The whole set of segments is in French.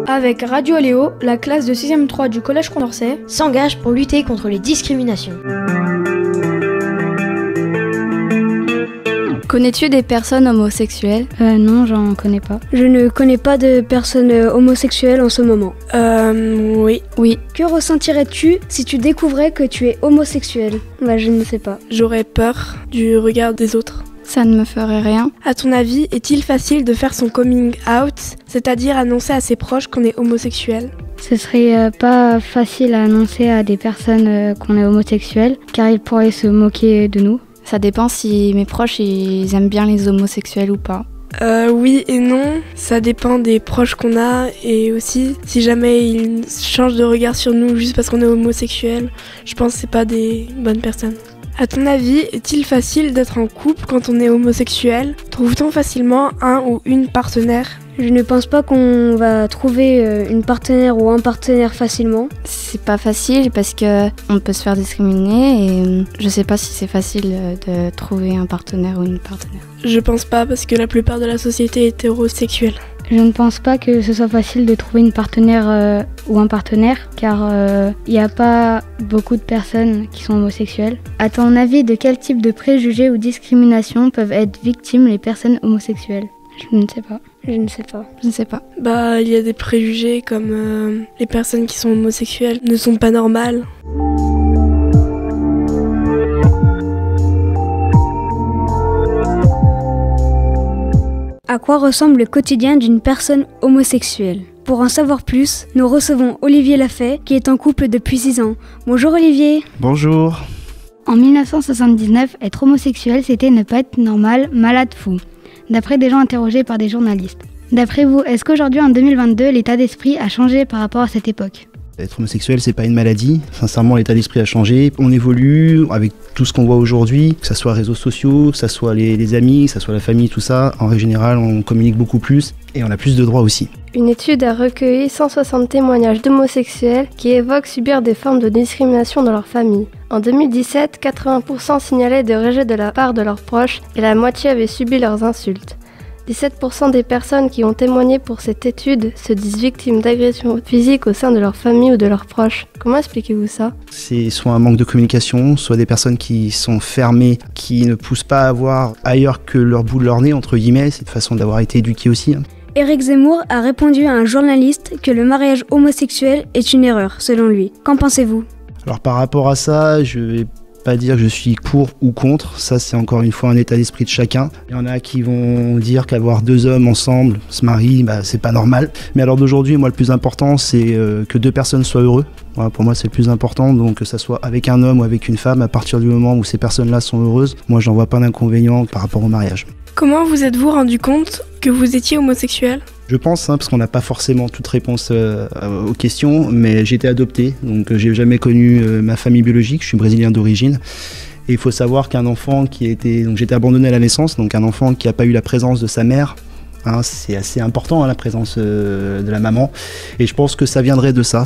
Avec Radio Léo, la classe de 6e 3 du Collège Condorcet s'engage pour lutter contre les discriminations. Connais-tu des personnes homosexuelles ? Non, j'en connais pas. Je ne connais pas de personnes homosexuelles en ce moment. Oui. Que ressentirais-tu si tu découvrais que tu es homosexuel ? Je ne sais pas. J'aurais peur du regard des autres. Ça ne me ferait rien. À ton avis, est-il facile de faire son coming out, c'est-à-dire annoncer à ses proches qu'on est homosexuel ? Ce serait pas facile à annoncer à des personnes qu'on est homosexuel, car ils pourraient se moquer de nous. Ça dépend si mes proches ils aiment bien les homosexuels ou pas. Oui et non, ça dépend des proches qu'on a et aussi si jamais ils changent de regard sur nous juste parce qu'on est homosexuel, je pense que c'est pas des bonnes personnes. À ton avis, est-il facile d'être en couple quand on est homosexuel ? Trouve-t-on facilement un ou une partenaire ? Je ne pense pas qu'on va trouver une partenaire ou un partenaire facilement. C'est pas facile parce que on peut se faire discriminer et je sais pas si c'est facile de trouver un partenaire ou une partenaire. Je pense pas parce que la plupart de la société est hétérosexuelle. Je ne pense pas que ce soit facile de trouver une partenaire ou un partenaire, car il n'y a pas beaucoup de personnes qui sont homosexuelles. À ton avis, de quel type de préjugés ou discrimination peuvent être victimes les personnes homosexuelles ? Je ne sais pas. Je ne sais pas. Je ne sais pas. Il y a des préjugés comme les personnes qui sont homosexuelles ne sont pas normales. À quoi ressemble le quotidien d'une personne homosexuelle ? Pour en savoir plus, nous recevons Olivier Lafay, qui est en couple depuis 6 ans. Bonjour Olivier. Bonjour. En 1979, être homosexuel, c'était ne pas être normal, malade, fou. D'après des gens interrogés par des journalistes. D'après vous, est-ce qu'aujourd'hui, en 2022, l'état d'esprit a changé par rapport à cette époque ? Être homosexuel, c'est pas une maladie. Sincèrement, l'état d'esprit a changé. On évolue avec tout ce qu'on voit aujourd'hui, que ce soit les réseaux sociaux, que ce soit les amis, que ce soit la famille, tout ça. En règle générale, on communique beaucoup plus et on a plus de droits aussi. Une étude a recueilli 160 témoignages d'homosexuels qui évoquent subir des formes de discrimination dans leur famille. En 2017, 80% signalaient des rejets de la part de leurs proches et la moitié avaient subi leurs insultes. 17% des personnes qui ont témoigné pour cette étude se disent victimes d'agressions physiques au sein de leur famille ou de leurs proches. Comment expliquez-vous ça ? C'est soit un manque de communication, soit des personnes qui sont fermées, qui ne poussent pas à voir ailleurs que leur bout de leur nez, entre guillemets. C'est une façon d'avoir été éduqué aussi. Éric Zemmour a répondu à un journaliste que le mariage homosexuel est une erreur, selon lui. Qu'en pensez-vous ? Alors par rapport à ça, je vais pas dire que je suis pour ou contre, ça c'est encore une fois un état d'esprit de chacun. Il y en a qui vont dire qu'avoir 2 hommes ensemble se marient, c'est pas normal. Mais alors d'aujourd'hui, moi le plus important c'est que 2 personnes soient heureux. Voilà, pour moi c'est le plus important, donc que ça soit avec un homme ou avec une femme, à partir du moment où ces personnes-là sont heureuses, moi j'en vois pas d'inconvénient par rapport au mariage. Comment vous êtes-vous rendu compte que vous étiez homosexuel ? Je pense, parce qu'on n'a pas forcément toute réponse aux questions, mais j'ai été adopté, donc j'ai jamais connu ma famille biologique, je suis brésilien d'origine. Et il faut savoir qu'un enfant donc j'étais abandonné à la naissance, donc un enfant qui n'a pas eu la présence de sa mère, c'est assez important la présence de la maman. Et je pense que ça viendrait de ça,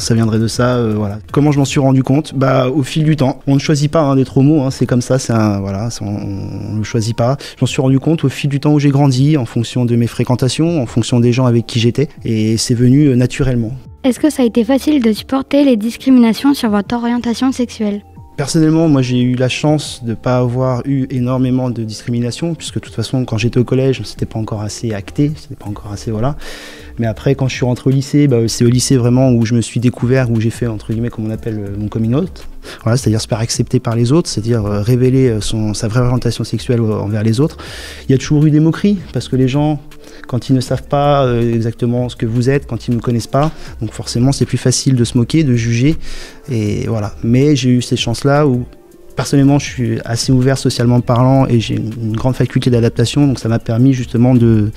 voilà. Comment je m'en suis rendu compte ? Au fil du temps. On ne choisit pas d'être homo, c'est comme ça, on ne choisit pas. J'en suis rendu compte au fil du temps où j'ai grandi, en fonction de mes fréquentations, en fonction des gens avec qui j'étais, et c'est venu naturellement. Est-ce que ça a été facile de supporter les discriminations sur votre orientation sexuelle ? Personnellement, moi j'ai eu la chance de ne pas avoir eu énormément de discrimination, puisque de toute façon quand j'étais au collège, c'était pas encore assez acté, c'était pas encore assez voilà. Mais après quand je suis rentré au lycée, c'est au lycée vraiment où je me suis découvert, où j'ai fait entre guillemets comme on appelle mon coming out. Voilà, c'est-à-dire se faire accepter par les autres, c'est-à-dire révéler sa vraie orientation sexuelle envers les autres. Il y a toujours eu des moqueries, parce que les gens, quand ils ne savent pas exactement ce que vous êtes, quand ils ne vous connaissent pas, donc forcément c'est plus facile de se moquer, de juger, et voilà. Mais j'ai eu ces chances-là où, personnellement, je suis assez ouvert socialement parlant et j'ai une grande faculté d'adaptation, donc ça m'a permis justement un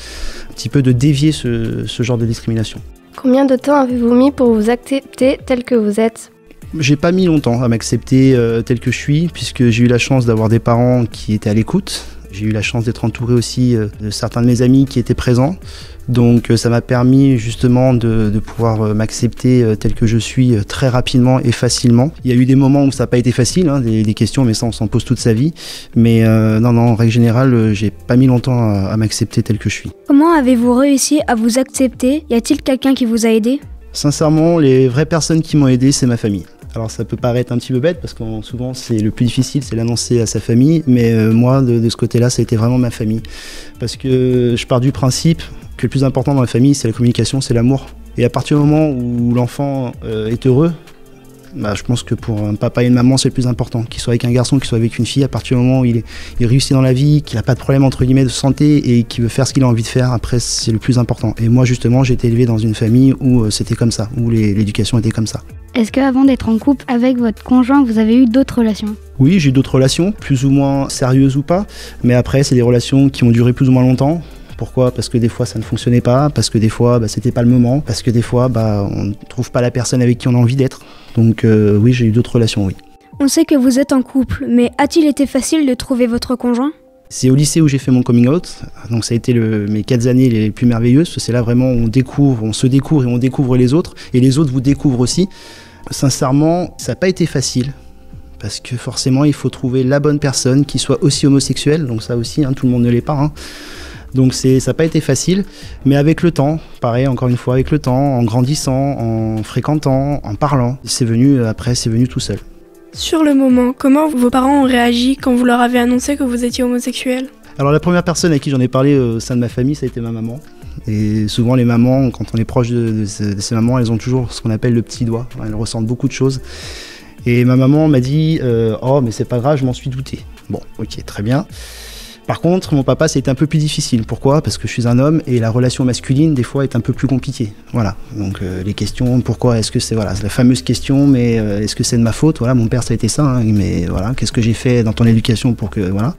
petit peu de dévier ce genre de discrimination. Combien de temps avez-vous mis pour vous accepter tel que vous êtes ? J'ai pas mis longtemps à m'accepter tel que je suis, puisque j'ai eu la chance d'avoir des parents qui étaient à l'écoute. J'ai eu la chance d'être entouré aussi de certains de mes amis qui étaient présents. Donc ça m'a permis justement de pouvoir m'accepter tel que je suis très rapidement et facilement. Il y a eu des moments où ça n'a pas été facile, hein, des questions, mais ça on s'en pose toute sa vie. Mais non, en règle générale, j'ai pas mis longtemps à m'accepter tel que je suis. Comment avez-vous réussi à vous accepter? Y a-t-il quelqu'un qui vous a aidé? Sincèrement, les vraies personnes qui m'ont aidé, c'est ma famille. Alors ça peut paraître un petit peu bête parce que souvent c'est le plus difficile, c'est l'annoncer à sa famille. Mais moi, de ce côté-là, ça a été vraiment ma famille. Parce que je pars du principe que le plus important dans la famille, c'est la communication, c'est l'amour. Et à partir du moment où l'enfant est heureux, je pense que pour un papa et une maman, c'est le plus important. Qu'il soit avec un garçon, qu'il soit avec une fille, à partir du moment où il réussit dans la vie, qu'il n'a pas de problème entre guillemets de santé et qu'il veut faire ce qu'il a envie de faire, après c'est le plus important. Et moi justement, j'ai été élevé dans une famille où c'était comme ça, où l'éducation était comme ça. Est-ce qu'avant d'être en couple avec votre conjoint, vous avez eu d'autres relations? Oui, j'ai eu d'autres relations, plus ou moins sérieuses ou pas, mais après c'est des relations qui ont duré plus ou moins longtemps. Pourquoi? Parce que des fois ça ne fonctionnait pas, parce que des fois c'était pas le moment, parce que des fois on ne trouve pas la personne avec qui on a envie d'être. Donc oui, j'ai eu d'autres relations, oui. On sait que vous êtes en couple, mais a-t-il été facile de trouver votre conjoint? C'est au lycée où j'ai fait mon coming out, donc ça a été mes 4 années les plus merveilleuses, parce que c'est là vraiment où on se découvre et on découvre les autres, et les autres vous découvrent aussi. Sincèrement, ça n'a pas été facile. Parce que forcément, il faut trouver la bonne personne qui soit aussi homosexuelle, donc ça aussi, hein, tout le monde ne l'est pas. Hein. Donc ça n'a pas été facile, mais avec le temps, pareil, encore une fois, avec le temps, en grandissant, en fréquentant, en parlant, c'est venu tout seul. Sur le moment, comment vos parents ont réagi quand vous leur avez annoncé que vous étiez homosexuel? Alors la première personne à qui j'en ai parlé au sein de ma famille, ça a été ma maman. Et souvent les mamans, quand on est proche de ces mamans, elles ont toujours ce qu'on appelle le petit doigt. Elles ressentent beaucoup de choses. Et ma maman m'a dit oh mais c'est pas grave, je m'en suis douté. Bon, ok, très bien. Par contre, mon papa, ça a été un peu plus difficile. Pourquoi? Parce que je suis un homme et la relation masculine, des fois, est un peu plus compliquée. Voilà. Donc, les questions, pourquoi? Est-ce que c'est la fameuse question, mais est-ce que c'est de ma faute? Voilà, mon père, ça a été ça. Hein, mais voilà, qu'est-ce que j'ai fait dans ton éducation pour que. Voilà.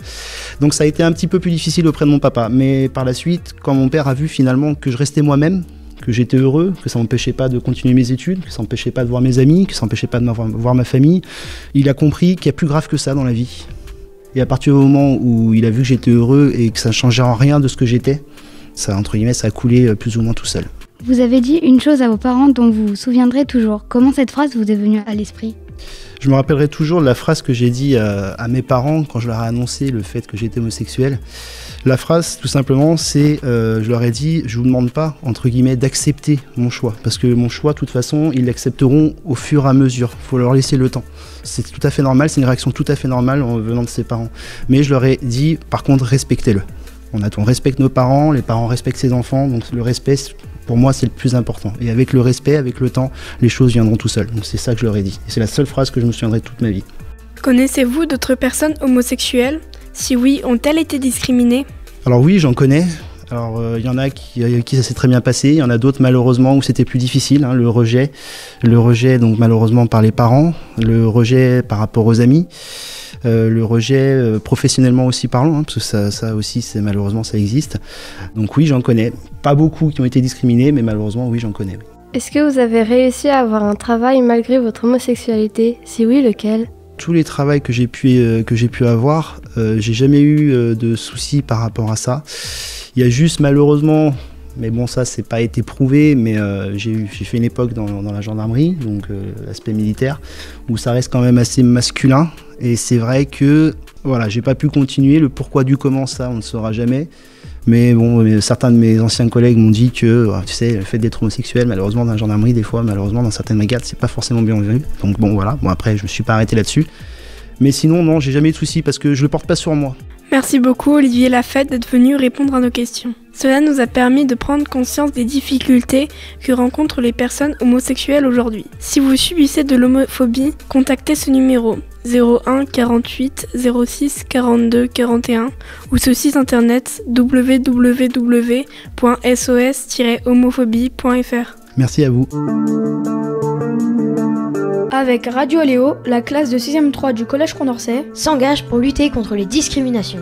Donc, ça a été un petit peu plus difficile auprès de mon papa. Mais par la suite, quand mon père a vu finalement que je restais moi-même, que j'étais heureux, que ça m'empêchait pas de continuer mes études, que ça m'empêchait pas de voir mes amis, que ça m'empêchait pas de voir ma famille, il a compris qu'il y a plus grave que ça dans la vie. Et à partir du moment où il a vu que j'étais heureux et que ça ne changeait en rien de ce que j'étais, ça, entre guillemets, ça a coulé plus ou moins tout seul. Vous avez dit une chose à vos parents dont vous vous souviendrez toujours. Comment cette phrase vous est venue à l'esprit? Je me rappellerai toujours de la phrase que j'ai dit à mes parents quand je leur ai annoncé le fait que j'étais homosexuel. La phrase, tout simplement, c'est, je leur ai dit, je vous demande pas, entre guillemets, d'accepter mon choix. Parce que mon choix, de toute façon, ils l'accepteront au fur et à mesure. Il faut leur laisser le temps. C'est tout à fait normal, c'est une réaction tout à fait normale en venant de ses parents. Mais je leur ai dit, par contre, respectez-le. On respecte nos parents, les parents respectent ses enfants, donc le respect, pour moi, c'est le plus important. Et avec le respect, avec le temps, les choses viendront tout seules. Donc c'est ça que je leur ai dit. Et c'est la seule phrase que je me souviendrai toute ma vie. Connaissez-vous d'autres personnes homosexuelles? Si oui, ont-elles été discriminées? Alors oui, j'en connais. Alors il y en a qui ça s'est très bien passé, il y en a d'autres malheureusement où c'était plus difficile, hein, le rejet donc malheureusement par les parents, le rejet par rapport aux amis, le rejet professionnellement aussi parlant, hein, parce que ça aussi malheureusement ça existe. Donc oui, j'en connais, pas beaucoup qui ont été discriminés, mais malheureusement oui, j'en connais. Oui. Est-ce que vous avez réussi à avoir un travail malgré votre homosexualité? Si oui, lequel? Tous les travaux que j'ai pu avoir, j'ai jamais eu de soucis par rapport à ça. Il y a juste malheureusement, mais bon ça c'est pas été prouvé, mais j'ai fait une époque dans la gendarmerie, donc l'aspect militaire, où ça reste quand même assez masculin. Et c'est vrai que voilà, j'ai pas pu continuer. Le pourquoi du comment, ça on ne saura jamais. Mais bon, certains de mes anciens collègues m'ont dit que, tu sais, le fait d'être homosexuel, malheureusement dans la gendarmerie, des fois, malheureusement dans certaines brigades, c'est pas forcément bien vu. Donc bon, voilà. Bon, après, je me suis pas arrêté là-dessus. Mais sinon, non, j'ai jamais eu de soucis parce que je le porte pas sur moi. Merci beaucoup Olivier Lafette d'être venu répondre à nos questions. Cela nous a permis de prendre conscience des difficultés que rencontrent les personnes homosexuelles aujourd'hui. Si vous subissez de l'homophobie, contactez ce numéro 01 48 06 42 41 ou ce site internet www.sos-homophobie.fr. Merci à vous. Avec Radio Léo, la classe de 6e 3 du Collège Condorcet s'engage pour lutter contre les discriminations.